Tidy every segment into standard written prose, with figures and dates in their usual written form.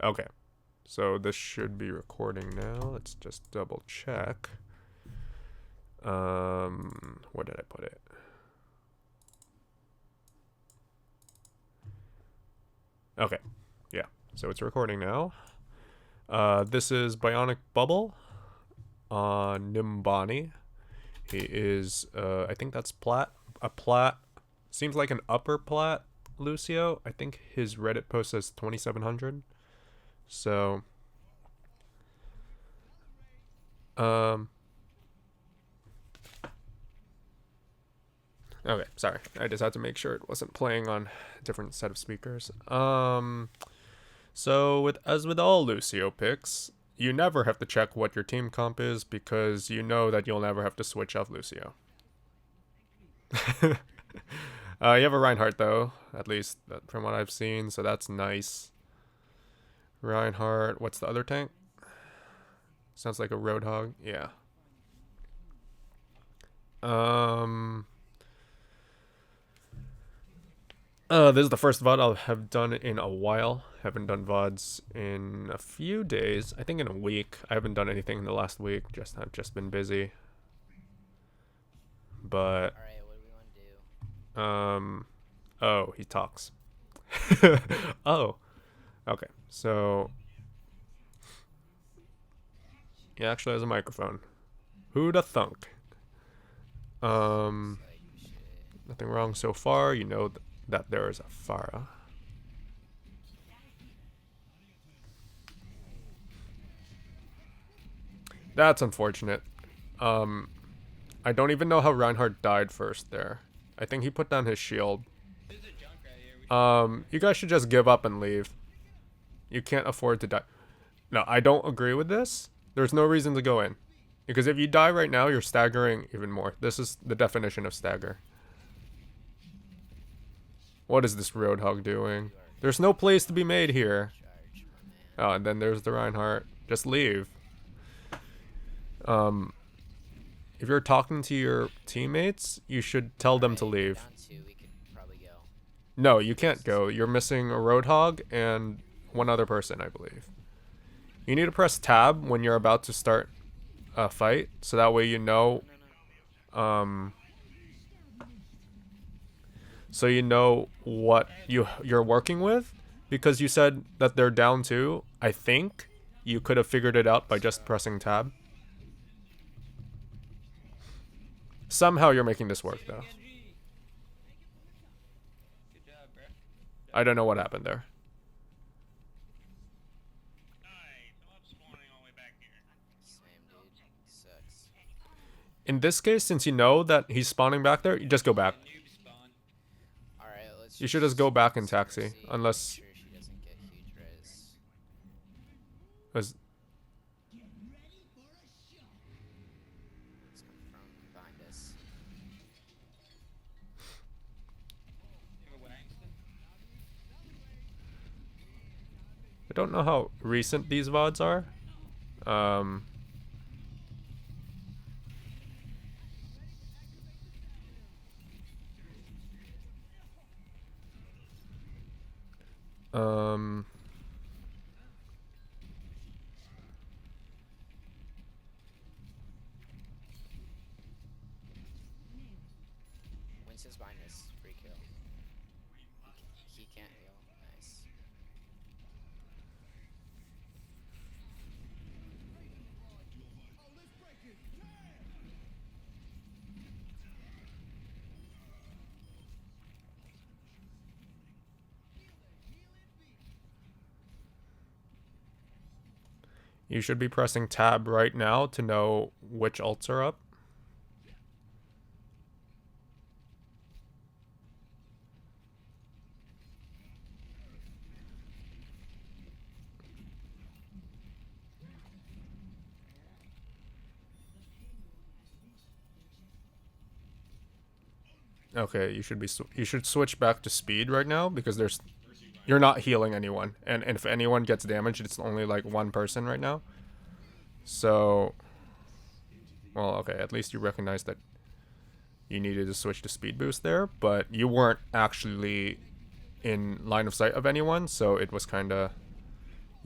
Okay. So this should be recording now. Let's just double check. Where did I put it? Okay. Yeah. So it's recording now. This is Bionicbubble on Numbani. He is, I think that's plat. A plat. Seems like an upper plat Lucio. I think his Reddit post says 2700. So, okay, sorry. I just had to make sure it wasn't playing on a different set of speakers. So as with all Lucio picks, you never have to check what your team comp is because you know that you'll never have to switch off Lucio. You have a Reinhardt though, at least from what I've seen, so that's nice. Reinhardt, what's the other tank? Sounds like a Roadhog. Yeah. This is the first VOD I'll have done in a while. Haven't done VODs in a few days. I think in a week. I haven't done anything in the last week. I've just been busy. But Alright, what do we want to do? Oh, he talks. Oh. Okay. So he actually has a microphone. Who'da thunk? Nothing wrong so far. You know that there is a Pharah. That's unfortunate. I don't even know how Reinhardt died first there. I think he put down his shield. You guys should just give up and leave. You can't afford to die. No, I don't agree with this. There's no reason to go in. Because if you die right now, you're staggering even more. This is the definition of stagger. What is this Roadhog doing? There's no place to be made here. Oh, and then there's the Reinhardt. Just leave. If you're talking to your teammates, you should tell them to leave. No, you can't go. You're missing a Roadhog and one other person, I believe. You need to press tab when you're about to start a fight, so that way you know, so you know what you're working with, because you said that they're down 2. I think you could have figured it out by just pressing tab. Somehow you're making this work, though. I don't know what happened there. In this case, since you know that he's spawning back there, you just go back. You should just go back in taxi, unless... I don't know how recent these VODs are. Winston's behind this free kill. He can't heal. Nice. You should be pressing tab right now to know which ults are up. Okay, you should switch back to speed right now because you're not healing anyone, and if anyone gets damaged, it's only like one person right now. So, well, okay, at least you recognize that you needed to switch to speed boost there, but you weren't actually in line of sight of anyone, so it was kind of,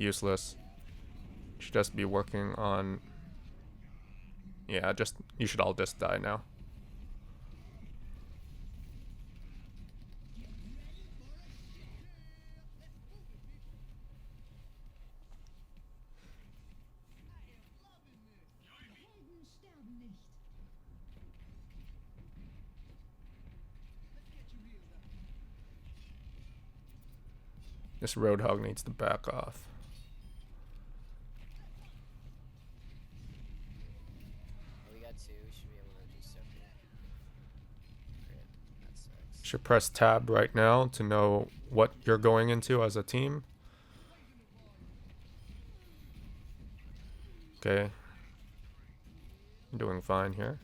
useless. Should just be working on... Yeah, just... You should all just die now. This Roadhog needs to back off. We got two. We should be able to do stuff here. Crit. That sucks. Should press tab right now to know what you're going into as a team. Okay. I'm doing fine here.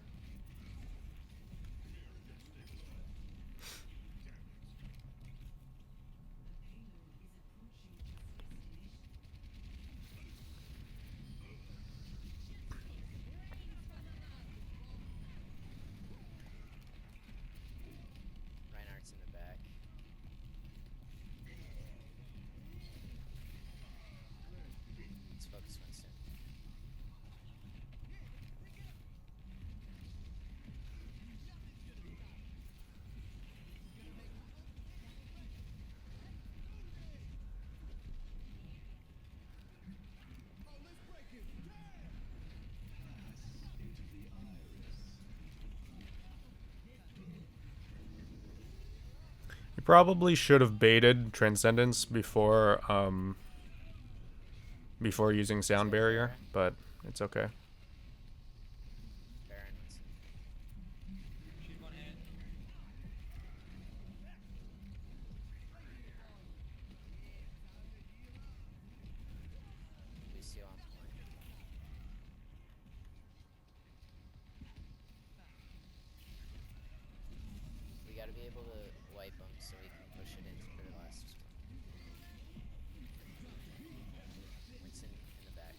Reinhardt's in the back. Let's focus Winston. You probably should have baited Transcendence before before using Sound Barrier, but it's okay. Baron Winston. Lucio on point. We gotta be able to wipe them so we can push it into their last. Winston in the back.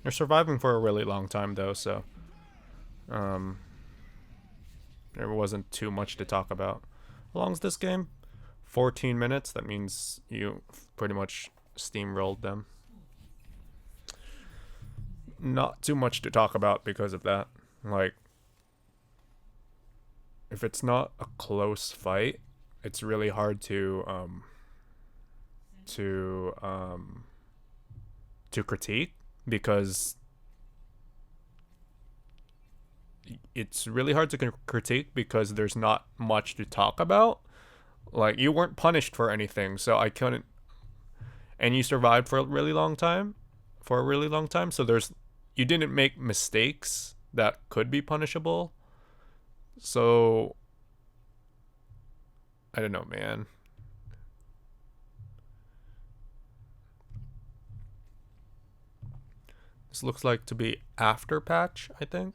You're surviving for a really long time though, so there wasn't too much to talk about. How long's this game? 14 minutes. That means you pretty much steamrolled them. Not too much to talk about because of that. Like, if it's not a close fight, it's really hard to critique, because it's really hard to critique because there's not much to talk about. Like, you weren't punished for anything, so I couldn't, and you survived for a really long time, so you didn't make mistakes that could be punishable. So I don't know, man. This looks like to be after patch, I think.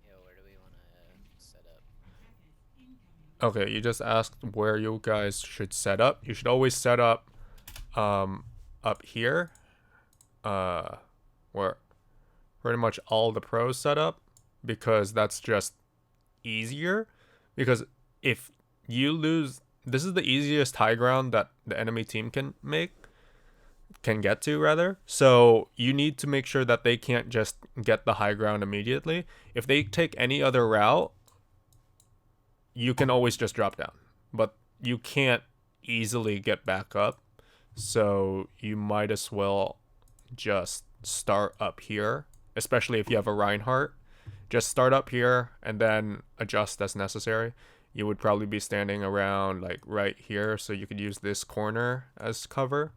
Yo, where do we want to set up? Okay, you just asked where you guys should set up. You should always set up up here, where pretty much all the pros set up, because that's just easier. Because if you lose, this is the easiest high ground that the enemy team can get to, rather. So you need to make sure that they can't just get the high ground immediately. If they take any other route, you can always just drop down, but you can't easily get back up. So you might as well just start up here, especially if you have a Reinhardt. Just start up here and then adjust as necessary. You would probably be standing around like right here, so you could use this corner as cover,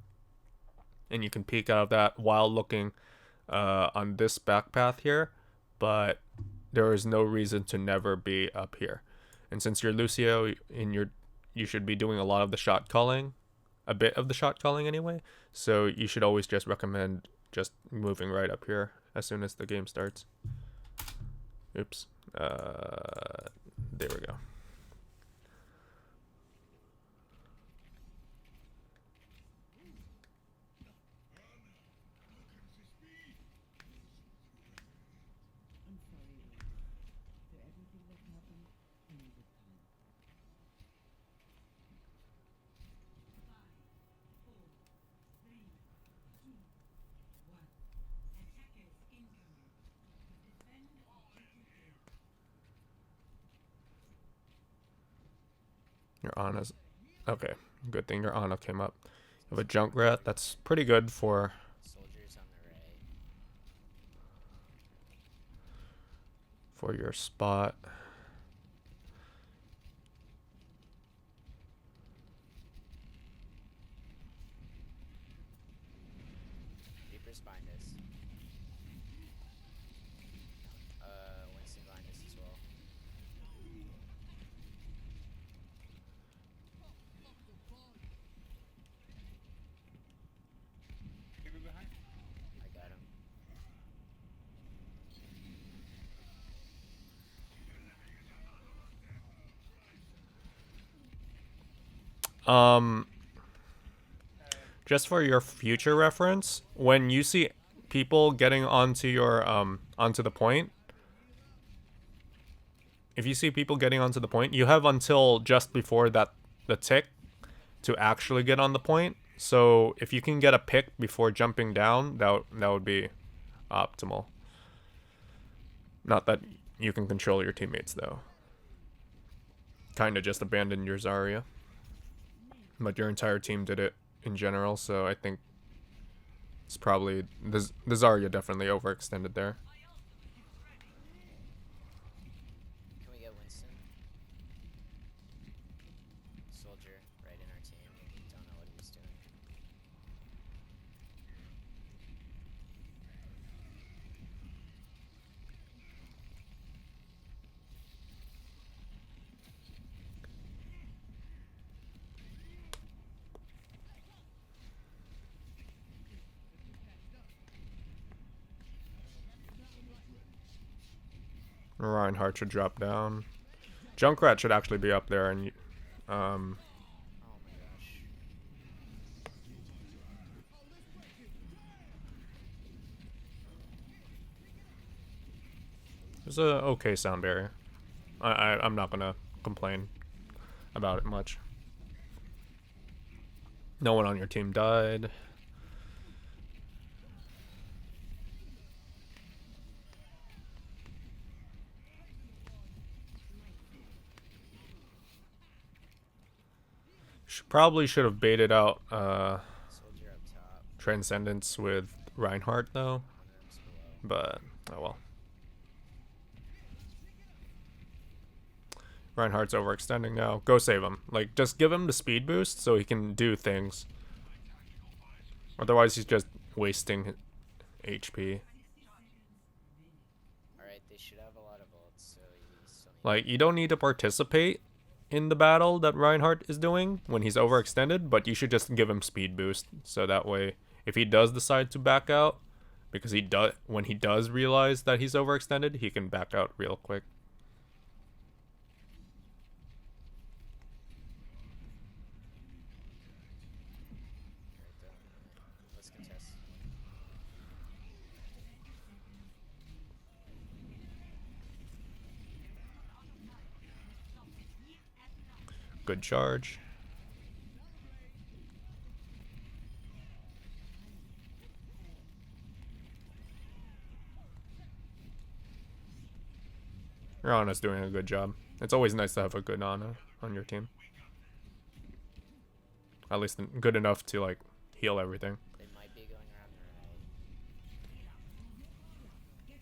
and you can peek out of that while looking on this back path here. But there is no reason to never be up here. And since you're Lucio, you should be doing a lot of the shot calling, a bit of the shot calling anyway. So you should always just recommend just moving right up here as soon as the game starts. Oops. There we go. Your Ana's okay. Good thing your Ana came up. You have a Junkrat. That's pretty good for Soldiers on the right. for your spot. Reaper's behind us. Winston behind us as well. I got him. Just for your future reference, when you see people getting onto your onto the point, if you see people getting onto the point, you have until just before that the tick to actually get on the point. So if you can get a pick before jumping down, that would be optimal. Not that you can control your teammates though. Kind of just abandon your Zarya. But your entire team did it in general, so I think it's probably the Zarya definitely overextended there. Can we get Winston? Soldier right in our team. Don't know what he's doing. Reinhardt should drop down. Junkrat should actually be up there, and Oh my gosh. there's a okay sound barrier. I'm not gonna complain about it much. No one on your team died. Probably should have baited out Soldier up top. Transcendence with Reinhardt though, Arms below. but oh well. Reinhardt's overextending now. Go save him. Like, just give him the speed boost so he can do things. Otherwise, he's just wasting HP. Alright, they should have a lot of ults, so you still need Like, you don't need to participate in the battle that Reinhardt is doing when he's overextended, but you should just give him speed boost. So that way, if he does decide to back out, because when he does realize that he's overextended, he can back out real quick. Let's contest. Good charge. Your Ana's doing a good job. It's always nice to have a good Ana on your team. At least good enough to, like, heal everything. They might be going around the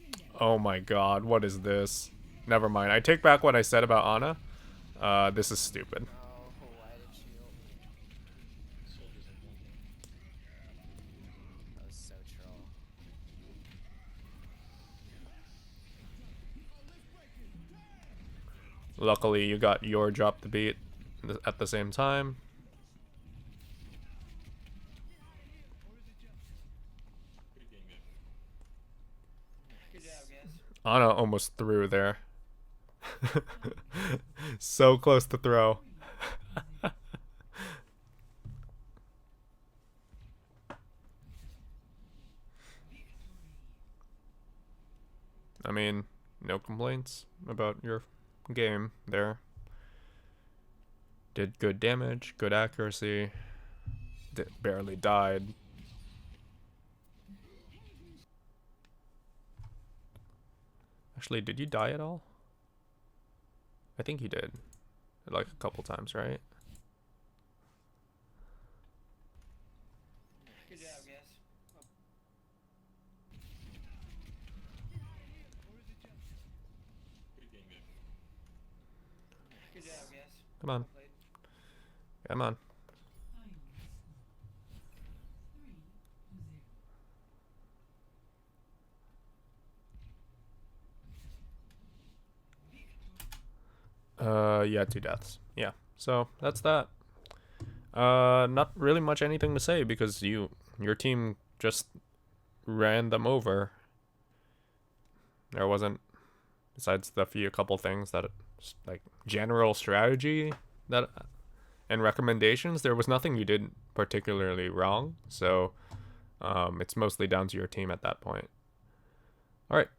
right. Oh my god, what is this? Never mind. I take back what I said about Ana. This is stupid. No, why did you ult me? That was so troll. Luckily, you got your drop the beat at the same time. Ana almost threw there. So close to throw. I mean, no complaints about your game there. Did good damage, good accuracy. Barely died. Actually, did you die at all? I think you did. Like a couple times, right? Good job, guys. Good job, guys. Come on. Come on. Yeah, 2 deaths. Yeah. So that's that. Not really much anything to say because your team just ran them over. There wasn't, besides the couple things that, like general strategy that and recommendations, there was nothing you did particularly wrong. So it's mostly down to your team at that point. All right.